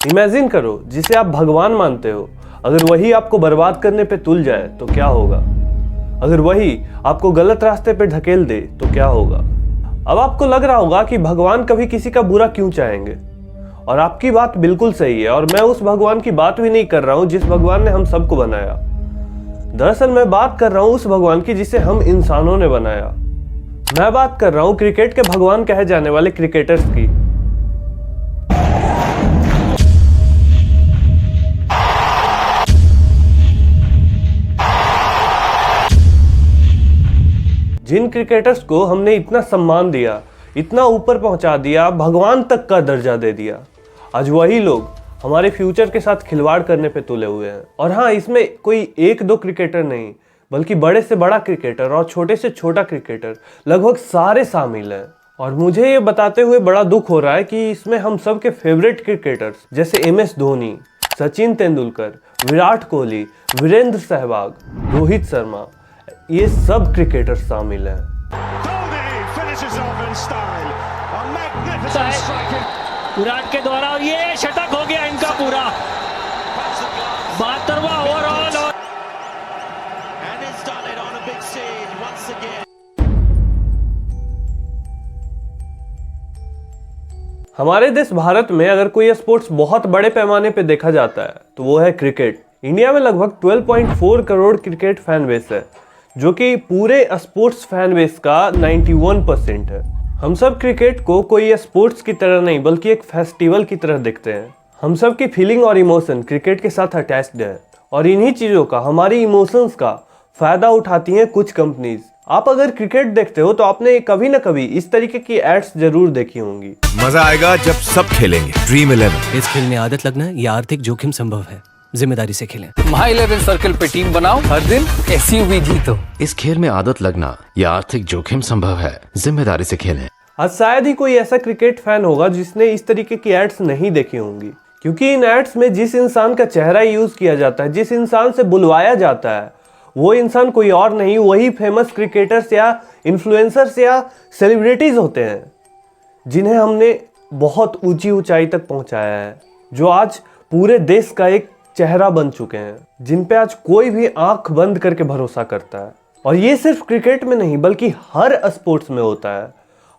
Imagine करो जिसे आप भगवान मानते हो, अगर वही आपको बर्बाद करने पे तुल जाए तो क्या होगा। अगर वही आपको गलत रास्ते पे ढकेल दे तो क्या होगा। अब आपको लग रहा होगा कि भगवान कभी किसी का बुरा क्यों चाहेंगे, और आपकी बात बिल्कुल सही है। और मैं उस भगवान की बात भी नहीं कर रहा हूं जिस भगवान ने हम सबको बनाया। दरअसल मैं बात कर रहा हूं उस भगवान की जिसे हम इंसानों ने बनाया। मैं बात कर रहा हूं क्रिकेट के भगवान कहे जाने वाले क्रिकेटर्स की। जिन क्रिकेटर्स को हमने इतना सम्मान दिया, इतना ऊपर पहुंचा दिया, भगवान तक का दर्जा दे दिया, आज वही लोग हमारे फ्यूचर के साथ खिलवाड़ करने पे तुले हुए हैं। और हाँ, इसमें कोई एक दो क्रिकेटर नहीं, बल्कि बड़े से बड़ा क्रिकेटर और छोटे से छोटा क्रिकेटर लगभग सारे शामिल हैं। और मुझे ये बताते हुए बड़ा दुख हो रहा है कि इसमें हम सब के फेवरेट क्रिकेटर्स जैसे MS धोनी, सचिन तेंदुलकर, विराट कोहली, वीरेंद्र सहवाग, रोहित शर्मा, ये सब क्रिकेटर्स शामिल हैं। विराट के द्वारा ये शतक हो गया इनका पूरा 72वां ओवरऑल। हमारे देश भारत में अगर कोई स्पोर्ट्स बहुत बड़े पैमाने पे देखा जाता है तो वो है क्रिकेट। इंडिया में लगभग 12.4 करोड़ क्रिकेट फैन बेस है, जो कि पूरे स्पोर्ट्स फैन बेस का 91% है। हम सब क्रिकेट को कोई स्पोर्ट्स की तरह नहीं बल्कि एक फेस्टिवल की तरह देखते हैं। हम सब की फीलिंग और इमोशन क्रिकेट के साथ अटैच्ड है, और इन्हीं चीज़ों का, हमारी इमोशंस का फ़ायदा उठाती हैं कुछ कंपनीज। आप अगर क्रिकेट देखते हो तो आपने कभी ना कभी इस तरीके की एड्स जरूर देखी होंगी। मजा आएगा जब सब खेलेंगे ड्रीम 11। इस खेल में आदत लगना या आर्थिक जोखिम संभव है, जिम्मेदारी से खेलें। माई 11 सर्कल पे टीम बनाओ, हर दिन SUV जीतो। इस खेल में आदत लगना या आर्थिक जोखिम संभव है, जिम्मेदारी से खेलें। आज शायद ही कोई ऐसा क्रिकेट फैन होगा जिसने इस तरीके की एड्स नहीं देखी होंगी, क्योंकि इन एड्स में जिस इंसान का चेहरा यूज किया जाता है, जिस इंसान से बुलवाया जाता है, वो इंसान कोई और नहीं, वही फेमस क्रिकेटर्स या इन्फ्लुएंसर्स या सेलिब्रिटीज होते हैं, जिन्हें हमने बहुत ऊंची ऊंचाई तक पहुंचाया है, जो आज पूरे देश का एक चेहरा बन चुके हैं, जिन पे आज कोई भी आंख बंद करके भरोसा करता है। और ये सिर्फ क्रिकेट में नहीं बल्कि हर स्पोर्ट्स में होता है।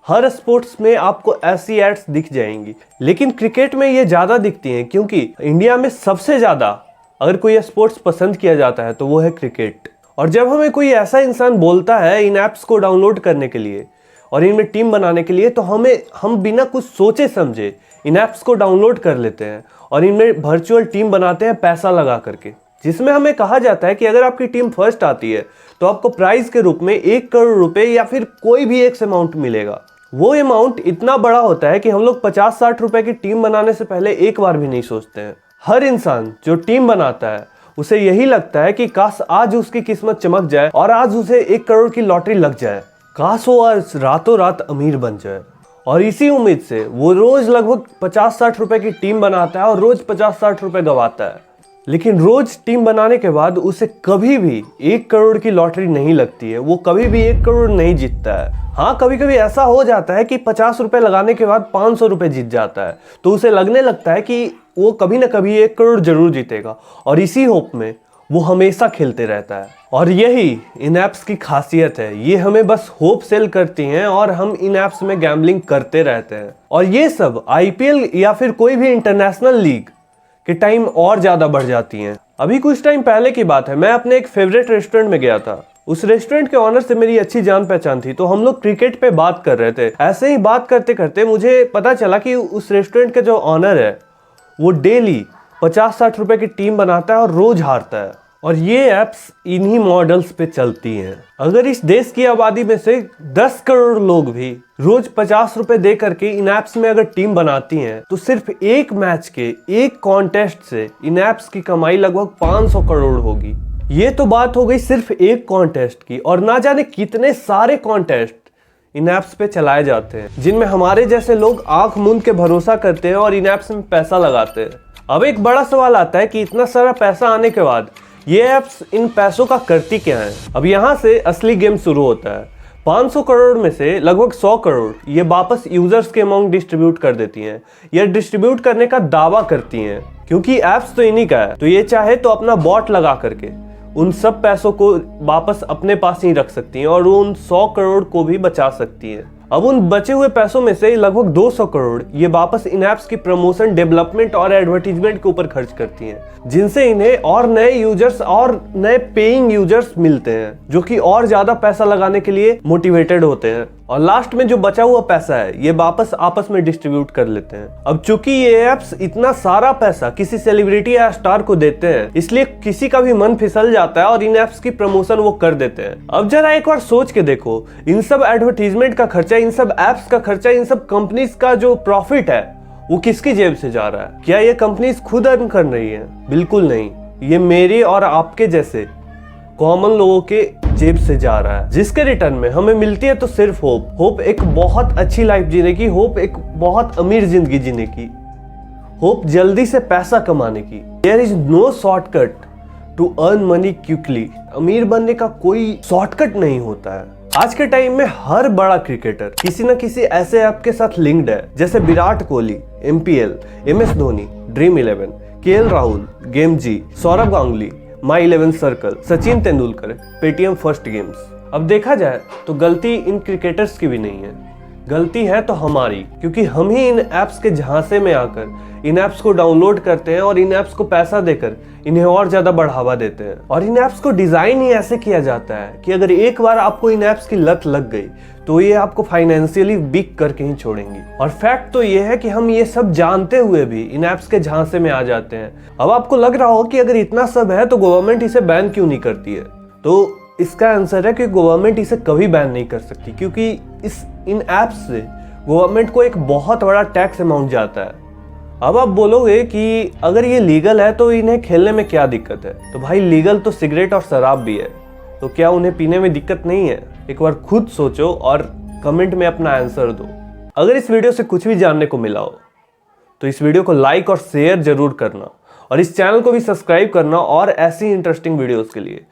हर स्पोर्ट्स में आपको ऐसी एड्स दिख जाएंगी, लेकिन क्रिकेट में ये ज़्यादा दिखती हैं, क्योंकि इंडिया में सबसे ज़्यादा अगर कोई स्पोर्ट्स पसंद किया जाता है तो वो है क्रिकेट। और जब हमें कोई ऐसा इंसान बोलता है इन ऐप्स को डाउनलोड करने के लिए और इनमें टीम बनाने के लिए, तो हम बिना कुछ सोचे समझे इन ऐप्स को डाउनलोड कर लेते हैं और इनमें वर्चुअल टीम बनाते हैं पैसा लगा करके, जिसमें हमें कहा जाता है कि अगर आपकी टीम फर्स्ट आती है तो आपको प्राइज के रूप में 1 करोड़ रुपए या फिर कोई भी एक अमाउंट मिलेगा। वो अमाउंट इतना बड़ा होता है कि हम लोग 50-60 रुपए की टीम बनाने से पहले एक बार भी नहीं सोचते हैं। हर इंसान जो टीम बनाता है उसे यही लगता है कि काश आज उसकी किस्मत चमक जाए और आज उसे 1 करोड़ की लॉटरी लग जाए, काश वो आज रातों रात अमीर बन जाए। और इसी उम्मीद से वो रोज लगभग 50-60 रुपए की टीम बनाता है और रोज 50-60 रुपए गवाता है। लेकिन रोज टीम बनाने के बाद उसे कभी भी 1 करोड़ की लॉटरी नहीं लगती है, वो कभी भी 1 करोड़ नहीं जीतता है। हाँ, कभी कभी ऐसा हो जाता है कि 50 रुपए लगाने के बाद 500 रुपए जीत जाता है, तो उसे लगने लगता है कि वो कभी ना कभी 1 करोड़ जरूर जीतेगा, और इसी होप में वो हमेशा खेलते रहता है। और यही इन ऐप्स की खासियत है, ये हमें बस होप सेल करती हैं और हम इन ऐप्स में गैम्बलिंग करते रहते हैं। और ये सब IPL या फिर कोई भी इंटरनेशनल लीग के टाइम और ज्यादा बढ़ जाती हैं। अभी कुछ टाइम पहले की बात है, मैं अपने एक फेवरेट रेस्टोरेंट में गया था। उस रेस्टोरेंट के ऑनर से मेरी अच्छी जान पहचान थी, तो हम लोग क्रिकेट पे बात कर रहे थे। ऐसे ही बात करते करते मुझे पता चला कि उस रेस्टोरेंट के जो ऑनर है वो डेली 50-60 रुपए की टीम बनाता है और रोज हारता है। और ये ऐप्स इन्हीं मॉडल्स पे चलती हैं। अगर इस देश की आबादी में से 10 करोड़ लोग भी रोज 50 रुपए दे करके इन ऐप्स में अगर टीम बनाती हैं, तो सिर्फ एक मैच के एक कॉन्टेस्ट से इन ऐप्स की कमाई लगभग 500 करोड़ होगी। ये तो बात हो गई सिर्फ एक कॉन्टेस्ट की, और ना जाने कितने सारे कॉन्टेस्ट इन ऐप्स पे चलाए जाते हैं, जिनमें हमारे जैसे लोग आंख मूंद के भरोसा करते हैं और इन ऐप्स में पैसा लगाते हैं। अब एक बड़ा सवाल आता है कि इतना सारा पैसा आने के बाद ये ऐप्स इन पैसों का करती क्या है। अब यहाँ से असली गेम शुरू होता है। 500 करोड़ में से लगभग 100 करोड़ ये वापस यूजर्स के अमाउंट डिस्ट्रीब्यूट कर देती हैं या डिस्ट्रीब्यूट करने का दावा करती हैं, क्योंकि ऐप्स तो इन्हीं का है। तो ये चाहे तो अपना बॉट लगा करके उन सब पैसों को वापस अपने पास ही रख सकती हैं और वो उन 100 करोड़ को भी बचा सकती हैं। अब उन बचे हुए पैसों में से लगभग 200 करोड़ ये वापस इन ऐप्स की प्रमोशन, डेवलपमेंट और एडवर्टीजमेंट के ऊपर खर्च करती हैं, जिनसे इन्हें और नए यूजर्स और नए पेइंग यूजर्स मिलते हैं, जो कि और ज्यादा पैसा लगाने के लिए मोटिवेटेड होते हैं। और लास्ट में जो बचा हुआ पैसा है ये वापस आपस में डिस्ट्रीब्यूट कर लेते हैं। अब चूंकि ये ऐप्स इतना सारा पैसा किसी सेलिब्रिटी या स्टार को देते हैं, इसलिए किसी का भी मन फिसल जाता है और इन ऐप्स की प्रमोशन वो कर देते हैं। अब जरा एक बार सोच के देखो, इन सब एडवर्टीजमेंट का खर्चा, इन सब ऐप्स का खर्चा, इन सब कंपनीज का जो प्रॉफिट है वो किसकी जेब से जा रहा है? क्या ये कंपनीज खुद अर्न कर रही है? बिल्कुल नहीं, ये मेरे और आपके जैसे कॉमन लोगों के जेब से जा रहा है, जिसके रिटर्न में हमें मिलती है तो सिर्फ होप एक बहुत अच्छी लाइफ जीने की, होप एक बहुत अमीर जिंदगी जीने की, होप जल्दी से पैसा कमाने की। There is no shortcut to earn money quickly. अमीर बनने का कोई शॉर्टकट नहीं होता है। आज के टाइम में हर बड़ा क्रिकेटर किसी न किसी ऐसे ऐप के साथ लिंक्ड है, जैसे Virat Kohli, MPL, MS Dhoni, Dream11, KL Rahul, Gamezy, Sourav Ganguly, my 11 circle, Sachin Tendulkar, Paytm first games. अब देखा जाए तो गलती इन क्रिकेटर्स की भी नहीं है, गलती है तो हमारी, क्योंकि हम ही इन ऐप्स के झांसे में आकर इन ऐप्स को डाउनलोड करते हैं और इन ऐप्स को पैसा देकर इन्हें और ज्यादा बढ़ावा देते हैं। और इन ऐप्स को डिजाइन ही ऐसे किया जाता है कि अगर एक बार आपको इन ऐप्स की लत लग गई तो ये आपको फाइनेंशियली वीक करके ही छोड़ेंगी। और फैक्ट तो ये है कि हम ये सब जानते हुए भी इन ऐप्स के झांसे में आ जाते हैं। अब आपको लग रहा हो कि अगर इतना सब है तो गवर्नमेंट इसे बैन क्यों नहीं करती है? तो इसका आंसर है कि गवर्नमेंट इसे कभी बैन नहीं कर सकती, क्योंकि इन ऐप्स से गवर्नमेंट को एक बहुत बड़ा टैक्स अमाउंट जाता है। अब आप बोलोगे कि अगर ये लीगल है तो इन्हें खेलने में क्या दिक्कत है? तो भाई लीगल तो सिगरेट और शराब भी है, तो क्या उन्हें पीने में दिक्कत नहीं है? एक बार खुद सोचो और कमेंट में अपना आंसर दो। अगर इस वीडियो से कुछ भी जानने को मिला हो तो इस वीडियो को लाइक और शेयर जरूर करना और इस चैनल को भी सब्सक्राइब करना और ऐसी इंटरेस्टिंग वीडियोस के लिए।